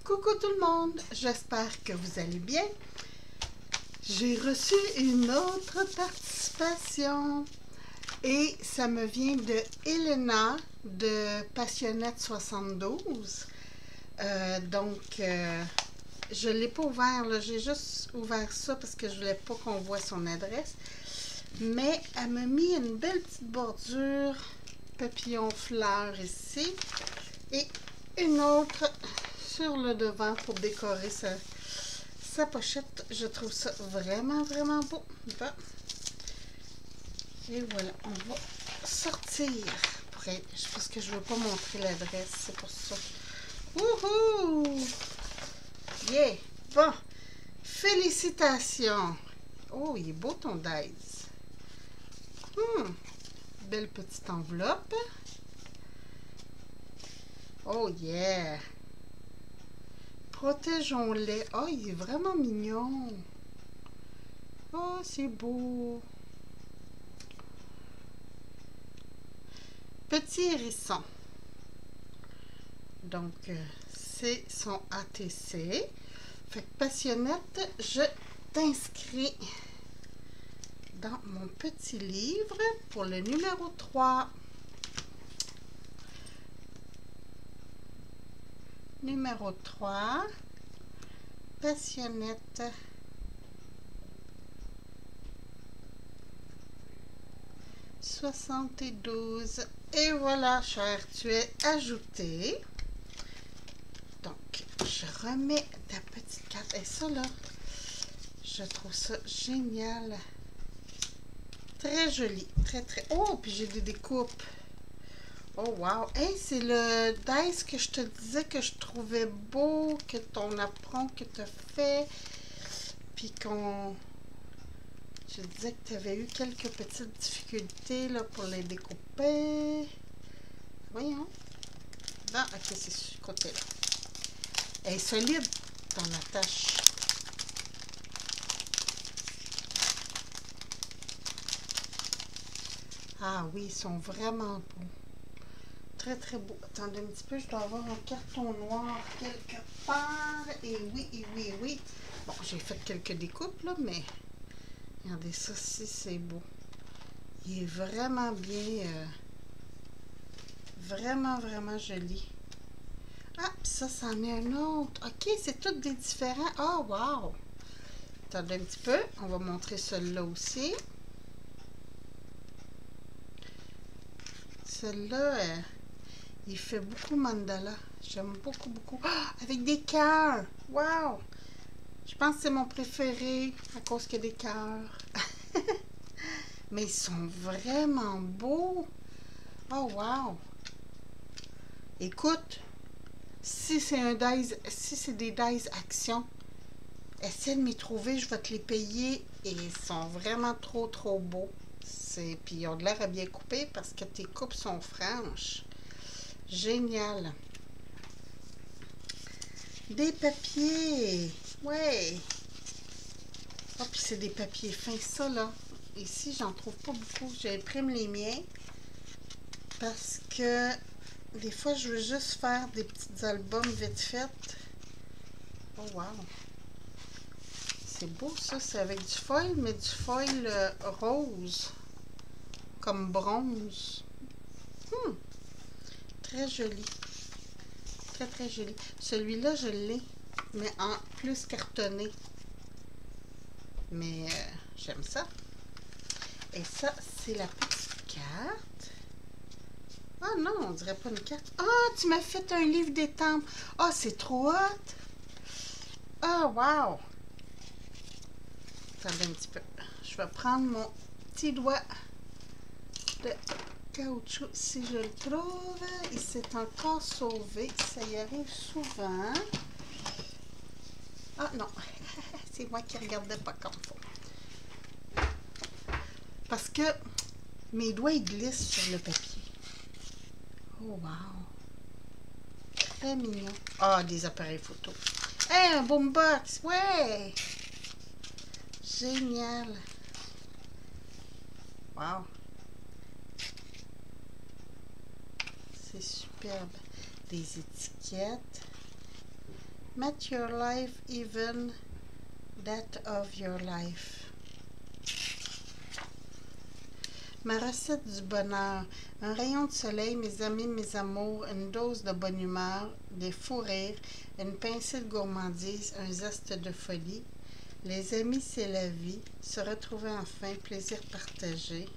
Coucou tout le monde, j'espère que vous allez bien. J'ai reçu une autre participation et ça me vient de Elena de Passionnette 72. Je ne l'ai pas ouvert, j'ai juste ouvert ça parce que je ne voulais pas qu'on voit son adresse. Mais elle m'a mis une belle petite bordure papillon fleur ici et une autre sur le devant pour décorer sa pochette. Je trouve ça vraiment beau. Bon. Et voilà, on va sortir parce que je ne veux pas montrer l'adresse, c'est pour ça. Wouhou! Yeah! Bon, félicitations! Oh, il est beau ton dice. Belle petite enveloppe. Oh yeah! Protégeons-les. Oh, il est vraiment mignon. Oh, c'est beau. Petit hérisson. Donc, c'est son ATC. Fait que Passionnette, je t'inscris dans mon petit livre pour le numéro 3. Numéro 3, Passionnette. « 72. Et voilà, cher, tu es ajouté. Donc, je remets ta petite carte. Et ça, là, je trouve ça génial. Très joli. Très. Oh, puis j'ai des découpes. Oh, wow! Hey, c'est le dice que je te disais que je trouvais beau, que ton apron que tu as fait, puis je disais que tu avais eu quelques petites difficultés là, pour les découper. Voyons. Bon, ok, c'est sur le côté-là. Elle est solide, ton attache. Ah oui, ils sont vraiment beaux. Très beau. Attendez un petit peu, je dois avoir un carton noir quelque part. Et oui. Bon, j'ai fait quelques découpes, là, mais regardez ça, si c'est beau. Il est vraiment bien, vraiment joli. Ah, puis ça, c'en est un autre. Ok, c'est tous des différents. Oh, wow! Attendez un petit peu, on va montrer celui-là aussi. Celui-là, il fait beaucoup mandala. J'aime beaucoup. Ah, avec des cœurs. Wow! Je pense que c'est mon préféré à cause qu'il y a des cœurs. Mais ils sont vraiment beaux. Oh, wow! Écoute, si c'est des dice action, essaie de m'y trouver, je vais te les payer. Et ils sont vraiment trop beaux. Puis ils ont de l'air à bien couper parce que tes coupes sont franches. Génial. Des papiers. Ouais. Oh, puis c'est des papiers fins, ça, là. Ici, j'en trouve pas beaucoup. J'imprime les miens parce que des fois, je veux juste faire des petits albums vite fait. Oh, wow. C'est beau, ça. C'est avec du foil, mais du foil rose. Comme bronze. Très joli. Très joli. Celui-là, je l'ai, mais en plus cartonné. Mais j'aime ça. Et ça, c'est la petite carte. Ah non, on dirait pas une carte. Ah, tu m'as fait un livre d'étampes. Ah, c'est trop hot. Ah, wow. Attendez un petit peu. Je vais prendre mon petit doigt de caoutchouc si je le trouve. Il s'est encore sauvé. Ça y arrive souvent. Ah non, c'est moi qui regardais pas comme il faut. Parce que mes doigts ils glissent sur le papier. Oh wow. Très mignon. Ah, des appareils photo. Hey, un boombox. Ouais. Génial. Wow. C'est superbe. Des étiquettes. Make your life even that of your life. Ma recette du bonheur. Un rayon de soleil, mes amis, mes amours, une dose de bonne humeur, des fous rires, une pincée de gourmandise, un zeste de folie. Les amis, c'est la vie. Se retrouver enfin, plaisir partagé.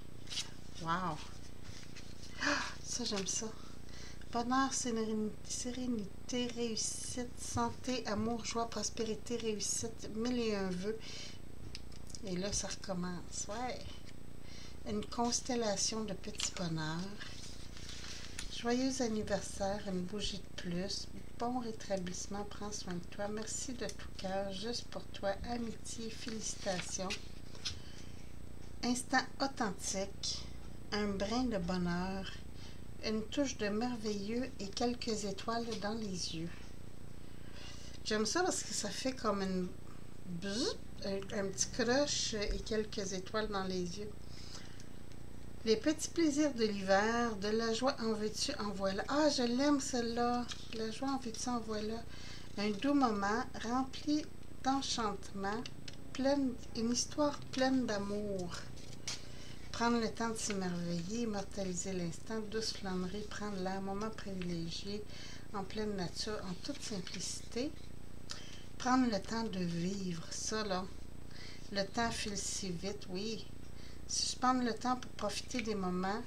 Wow! Ah, ça, j'aime ça. Bonheur, sérénité, réussite, santé, amour, joie, prospérité, réussite, 1001 vœux. Et là, ça recommence. Ouais! Une constellation de petits bonheurs. Joyeux anniversaire, une bougie de plus. Bon rétablissement, prends soin de toi. Merci de tout cœur, juste pour toi. Amitié, félicitations. Instant authentique. Un brin de bonheur. Une touche de merveilleux et quelques étoiles dans les yeux. J'aime ça parce que ça fait comme une bzzz, un petit croche et quelques étoiles dans les yeux. Les petits plaisirs de l'hiver, de la joie en veux-tu, en voilà. Ah, je l'aime celle-là. La joie en veux-tu, en voilà. Un doux moment rempli d'enchantement, une histoire pleine d'amour. Prendre le temps de s'émerveiller, immortaliser l'instant, douce flânerie, prendre l'air, moment privilégié, en pleine nature, en toute simplicité. Prendre le temps de vivre, ça là. Le temps file si vite, oui. Suspendre le temps pour profiter des moments.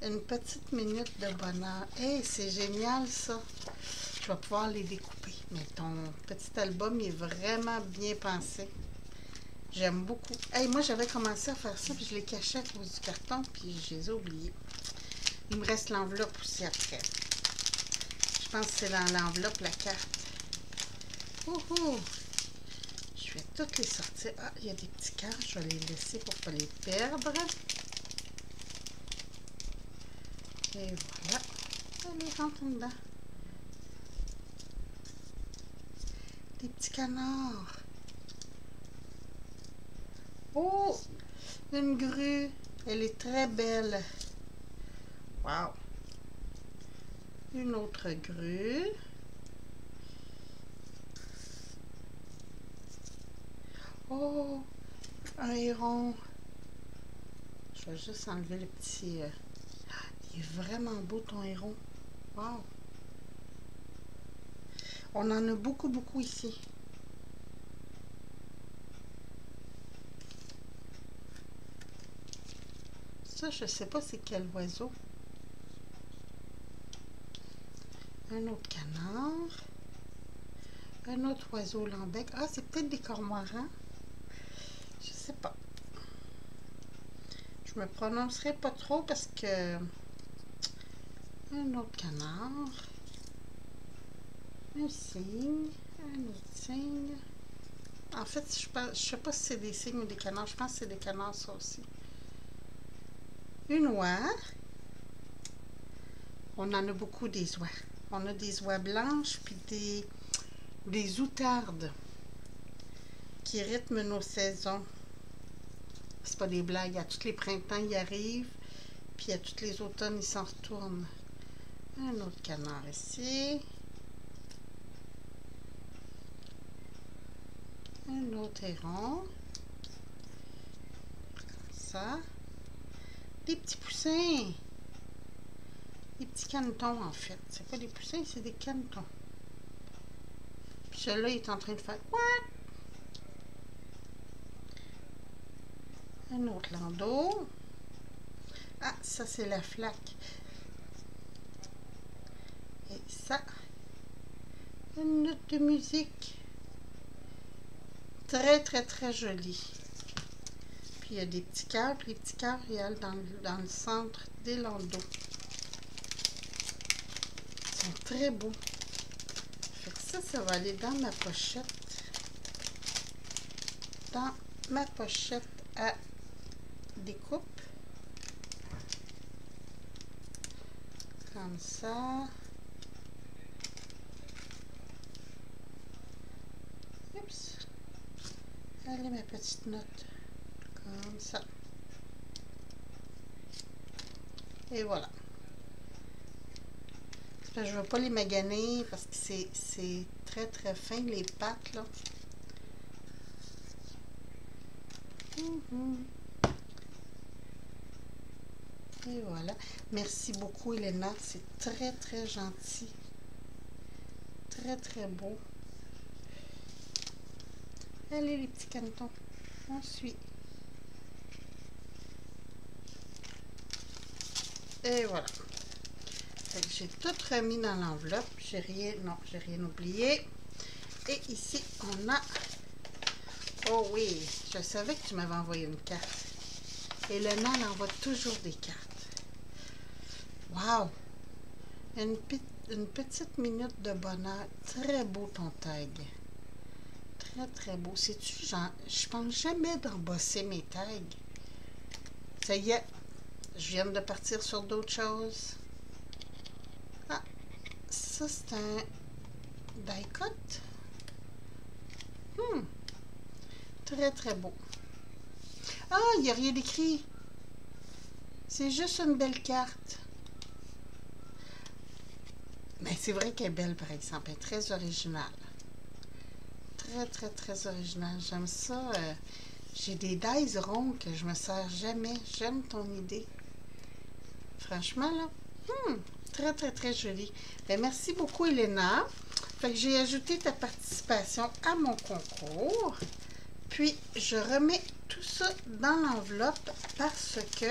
Une petite minute de bonheur. Hey, c'est génial ça. Je vais pouvoir les découper. Mais ton petit album est vraiment bien pensé. J'aime beaucoup. Hey, moi, j'avais commencé à faire ça, puis je les cachais à cause du carton, puis je les ai oubliés. Il me reste l'enveloppe aussi après. Je pense que c'est dans l'enveloppe, la carte. Ouhou! Je vais toutes les sortir. Ah, il y a des petits cœurs. Je vais les laisser pour ne pas les perdre. Et voilà. Allez, rentre dedans. Des petits canards. Oh! Une grue. Elle est très belle. Wow! Une autre grue. Oh! Un héron. Je vais juste enlever le petit... il est vraiment beau ton héron. Wow! On en a beaucoup, beaucoup ici. Ça, je sais pas c'est quel oiseau. Un autre canard. Un autre oiseau lambec. Ah, c'est peut-être des cormorans. Je sais pas. Je me prononcerai pas trop parce que... Un autre canard. Un cygne. Un autre cygne. En fait, je sais pas si c'est des cygnes ou des canards. Je pense que c'est des canards, ça aussi. Une oie. On en a beaucoup des oies. On a des oies blanches puis des outardes qui rythment nos saisons. C'est pas des blagues. À tous les printemps, ils arrivent. Puis à tous les automnes, ils s'en retournent. Un autre canard ici. Un autre héron. Comme ça. Des petits poussins. Des petits canetons, en fait. C'est pas des poussins, c'est des canetons. Puis celui-là, il est en train de faire quoi? Un autre landau. Ah, ça, c'est la flaque. Et ça, une note de musique. Très, très, très jolie. Puis, il y a des petits cœurs. Puis, les petits cœurs, il y a dans le centre des landaux. Ils sont très beaux. Fait que ça va aller dans ma pochette. Dans ma pochette à découpe. Comme ça. Oups. Allez, ma petite note. Comme ça. Et voilà. Je ne veux pas les maganer parce que c'est très très fin les pattes là. Et voilà. Merci beaucoup Elena, c'est très très gentil. Très très beau. Allez les petits canetons, on suit. Et voilà. J'ai tout remis dans l'enveloppe. J'ai rien oublié. Et ici, on a... Oh oui, je savais que tu m'avais envoyé une carte. Elena, elle envoie toujours des cartes. Wow! Une petite minute de bonheur. Très beau ton tag. Très, très beau. Sais-tu, je pense jamais d'embosser mes tags. Ça y est, je viens de partir sur d'autres choses. Ah, ça c'est un die-cut. Très, très beau. Ah, il n'y a rien d'écrit. C'est juste une belle carte. Mais c'est vrai qu'elle est belle, par exemple. Elle est très originale. Très, très, très originale. J'aime ça. J'ai des dies ronds que je me sers jamais. J'aime ton idée. Franchement, là, très, très, très joli. Ben, merci beaucoup, Elena. Fait que j'ai ajouté ta participation à mon concours. Puis, je remets tout ça dans l'enveloppe parce que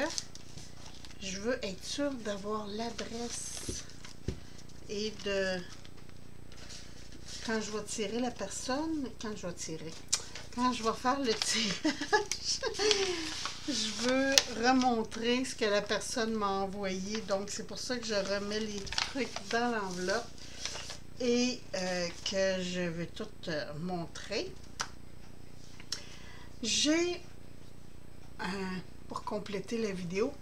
je veux être sûre d'avoir l'adresse et de... Quand je vais tirer la personne, quand je vais faire le tirage, je veux remontrer ce que la personne m'a envoyé. Donc, c'est pour ça que je remets les trucs dans l'enveloppe et que je veux tout montrer. J'ai, pour compléter la vidéo,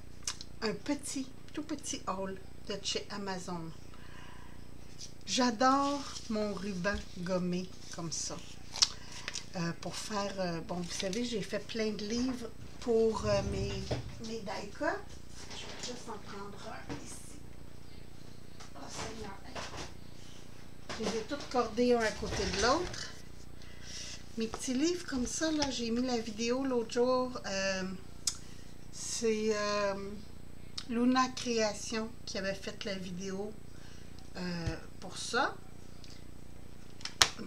un tout petit haul de chez Amazon. J'adore mon ruban gommé comme ça. Pour faire, bon, vous savez, j'ai fait plein de livres pour mes die-cut. Je vais juste en prendre un ici. Oh Seigneur! Je les ai tous cordés un à côté de l'autre. Mes petits livres comme ça, là, j'ai mis la vidéo l'autre jour. C'est Luna Création qui avait fait la vidéo pour ça.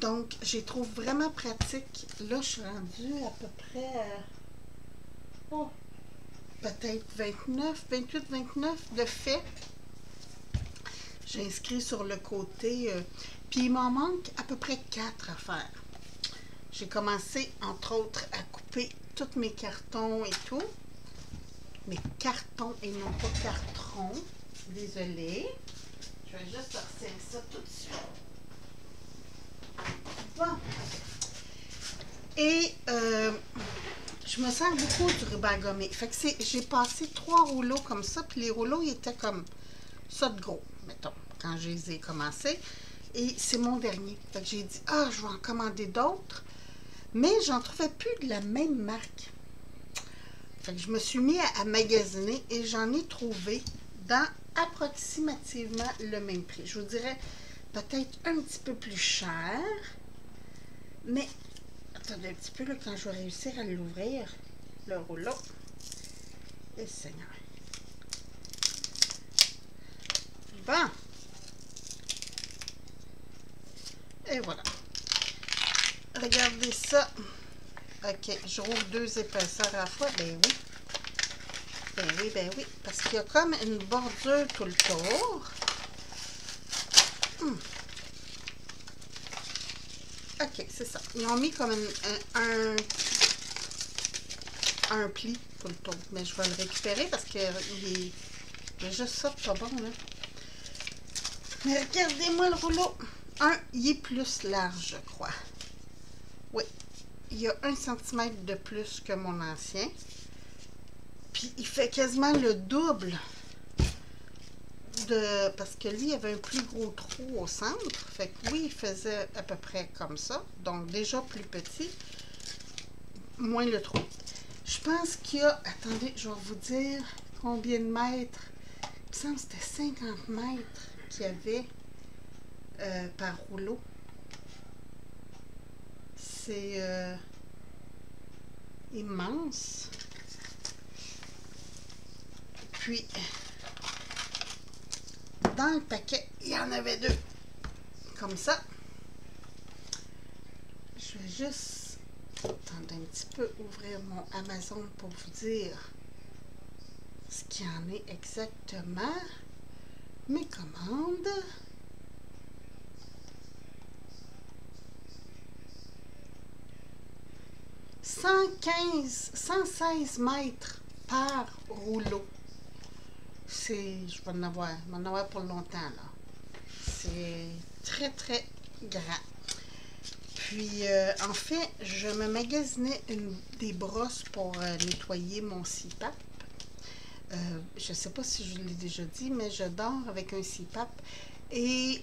Donc, je les trouve vraiment pratiques. Là, je suis rendue à peu près, peut-être 28, 29 de fait. J'ai inscrit sur le côté. Puis, il m'en manque à peu près 4 à faire. J'ai commencé, entre autres, à couper tous mes cartons et tout. Mes cartons et non pas cartons. Désolée. Je vais juste sortir ça tout de suite. Bon. Et je me sers beaucoup du ruban gommé. Fait que j'ai passé 3 rouleaux comme ça. Puis les rouleaux, ils étaient comme ça de gros, mettons, quand je les ai commencés. Et c'est mon dernier. Fait que j'ai dit, je vais en commander d'autres. Mais j'en trouvais plus de la même marque. Fait que je me suis mis à magasiner et j'en ai trouvé dans approximativement le même prix. Je vous dirais peut-être un petit peu plus cher. Mais, attendez un petit peu là, quand je vais réussir à l'ouvrir, le rouleau. Et Seigneur. Bon. Et voilà. Regardez ça. Ok, je rouvre 2 épaisseurs à la fois. Ben oui. Ben oui, ben oui. Parce qu'il y a comme une bordure tout le tour. Ok, c'est ça. Ils ont mis comme un pli tout le tour. Mais je vais le récupérer parce que il y a juste ça pas bon, là. Mais regardez-moi le rouleau. Il est plus large, je crois. Oui. Il y a 1 cm de plus que mon ancien. Puis il fait quasiment le double parce que lui, il avait un plus gros trou au centre. Fait que oui, il faisait à peu près comme ça. Donc déjà plus petit, moins le trou. Je pense qu'il y a, attendez, je vais vous dire combien de mètres. Il me semble que c'était 50 mètres qu'il y avait par rouleau. C'est immense. Puis, dans le paquet, il y en avait deux. Comme ça. Je vais juste, attendre un petit peu, ouvrir mon Amazon pour vous dire ce qu'il y en est exactement. Mes commandes. « 116 mètres par rouleau. » C'est, je vais en avoir pour longtemps, là. C'est très, très grand. Puis, en fait, je me magasinais des brosses pour nettoyer mon CPAP. Je ne sais pas si je l'ai déjà dit, mais je dors avec un CPAP et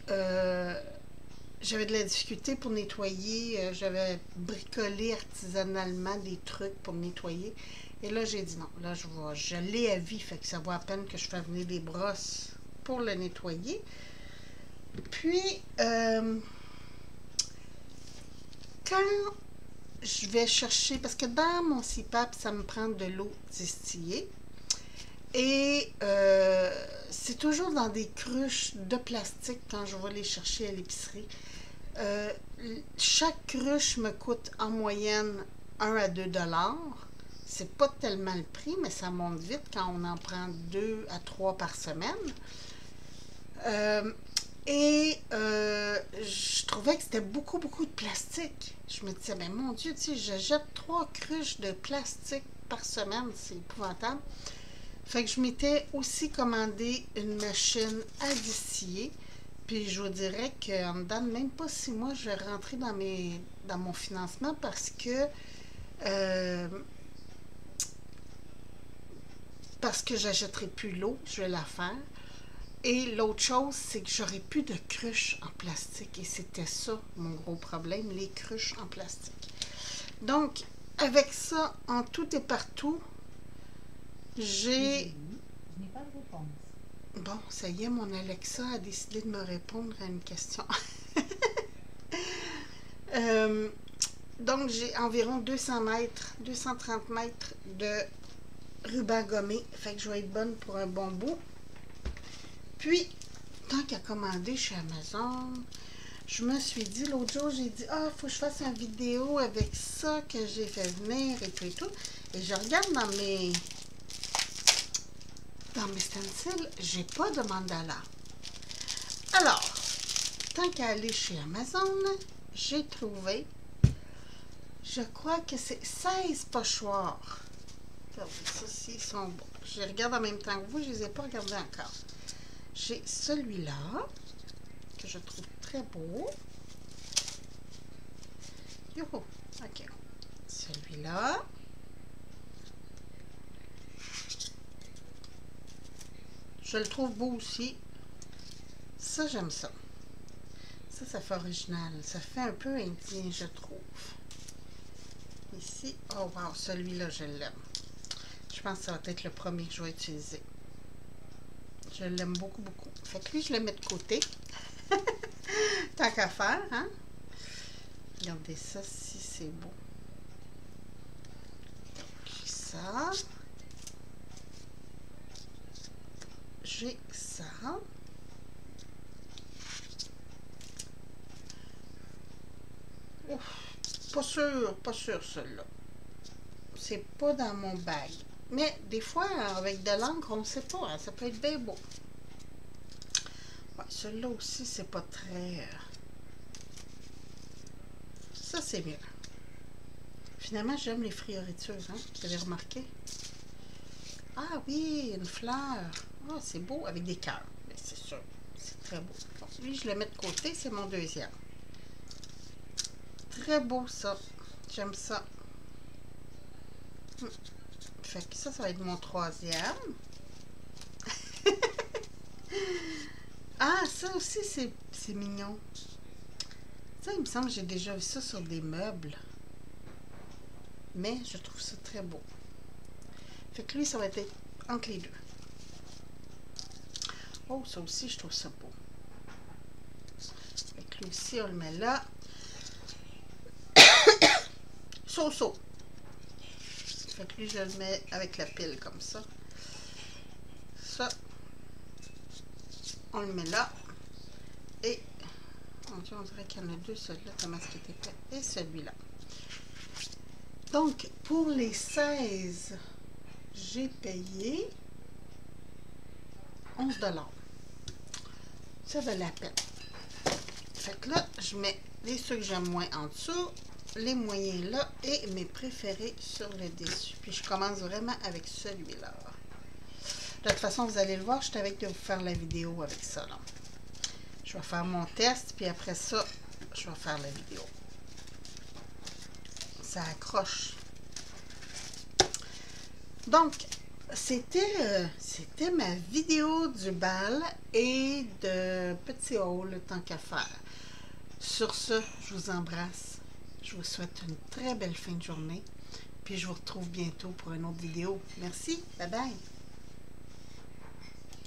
j'avais de la difficulté pour nettoyer. J'avais bricolé artisanalement des trucs pour nettoyer. Et là, j'ai dit non, là, je l'ai à vie, fait que ça vaut à peine que je fasse venir des brosses pour le nettoyer. Puis, quand je vais chercher, parce que dans mon CPAP, ça me prend de l'eau distillée. Et c'est toujours dans des cruches de plastique quand je vais les chercher à l'épicerie. Chaque cruche me coûte en moyenne 1 à 2 $. C'est pas tellement le prix, mais ça monte vite quand on en prend 2 à 3 par semaine. Je trouvais que c'était beaucoup de plastique. Je me disais, mais mon Dieu, tu sais, je jette 3 cruches de plastique par semaine, c'est épouvantable. Fait que je m'étais aussi commandé une machine à distiller. Puis je vous dirais qu'en dedans de même pas 6 mois, je vais rentrer dans mon financement parce que j'achèterai plus l'eau, je vais la faire. Et l'autre chose, c'est que j'aurais plus de cruches en plastique. Et c'était ça mon gros problème, les cruches en plastique. Donc, avec ça, en tout et partout, j'ai... Je n'ai pas de réponse. Bon, ça y est, mon Alexa a décidé de me répondre à une question. Donc, j'ai environ 200 mètres, 230 mètres de ruban gommé. Fait que je vais être bonne pour un bon bout. Puis, tant qu'à commander chez Amazon, je me suis dit, l'autre jour, j'ai dit, ah, il faut que je fasse une vidéo avec ça que j'ai fait venir et tout et tout. Et je regarde dans mes stencils, j'ai pas de mandala. Alors, tant qu'à aller chez Amazon, j'ai trouvé, je crois que c'est 16 pochoirs. Regardez, ça, ils sont beaux. Je les regarde en même temps que vous, je ne les ai pas regardés encore. J'ai celui-là, que je trouve très beau. Youhou! OK. Celui-là. Je le trouve beau aussi. Ça, j'aime ça. Ça fait original. Ça fait un peu indien, je trouve. Ici, oh wow, celui-là, je l'aime. Je pense que ça va être le premier que je vais utiliser. Je l'aime beaucoup. Fait que lui, je le mets de côté. Tant qu'à faire, hein? Regardez ça, si c'est beau. J'ai ça. J'ai ça. Ouf, pas sûr celui-là. C'est pas dans mon bag. Mais des fois, avec de l'encre, on ne sait pas. Hein, ça peut être bien beau. Ouais, celui-là aussi, c'est pas très... Ça, c'est mieux. Finalement, j'aime les fioritures, hein? Vous avez remarqué? Ah oui, une fleur. Ah, c'est beau, avec des cœurs. Mais c'est sûr, c'est très beau. Bon, lui, je le mets de côté, c'est mon deuxième. Très beau, ça. J'aime ça. Fait que ça va être mon troisième. Ah, ça aussi, c'est mignon. Ça, il me semble que j'ai déjà vu ça sur des meubles. Mais je trouve ça très beau. Fait que lui, ça va être entre les deux. Oh, ça aussi, je trouve ça beau. Fait que lui aussi, on le met là. So-so. Fait que lui, je le mets avec la pile comme ça. Ça, on le met là. Et, mon Dieu, on dirait qu'il y en a deux, celui-là, comment est-ce qu'il était fait? Et celui-là. Donc, pour les 16, j'ai payé 11 $. Ça vaut la peine. Fait que là, je mets les ceux que j'aime moins en dessous, les moyens là et mes préférés sur le dessus. Puis je commence vraiment avec celui-là. De toute façon, vous allez le voir, je suis avec de vous faire la vidéo avec ça. Là. Je vais faire mon test, puis après ça, je vais faire la vidéo. Ça accroche. Donc, c'était ma vidéo du bal et de petit haul, tant qu'à faire. Sur ce, je vous embrasse. Je vous souhaite une très belle fin de journée. Puis je vous retrouve bientôt pour une autre vidéo. Merci. Bye bye.